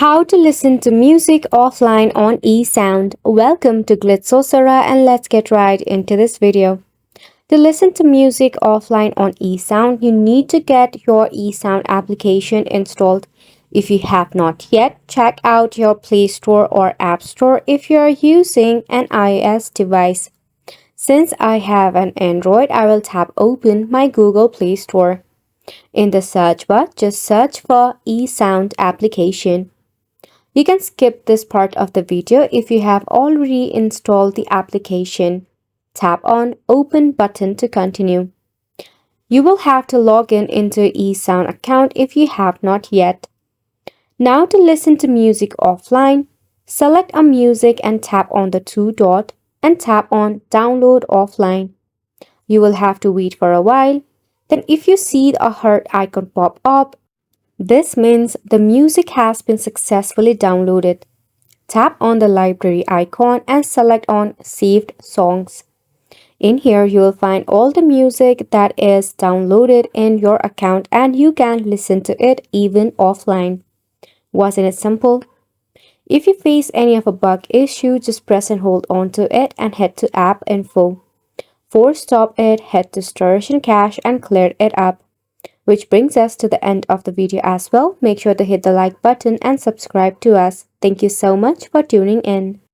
How to listen to music offline on eSound. Welcome to Glitsosara and let's get right into this video. To listen to music offline on eSound, you need to get your eSound application installed. If you have not yet, check out your Play Store or App Store if you are using an iOS device. Since I have an Android, I will tap open my Google Play Store. In the search bar, just search for eSound application. You can skip this part of the video if you have already installed the application. Tap on Open button to continue. You will have to log in into eSound account if you have not yet. Now to listen to music offline, select a music and tap on the two dot and tap on Download Offline. You will have to wait for a while. Then if you see a heart icon pop up, this means the music has been successfully downloaded. Tap on the library icon and select on Saved Songs. In here, you will find all the music that is downloaded in your account and you can listen to it even offline. Wasn't it simple? If you face any of a bug issue, just press and hold on to it and head to App Info. For stop it, head to Storage and Cache and clear it up. Which brings us to the end of the video as well. Make sure to hit the like button and subscribe to us. Thank you so much for tuning in.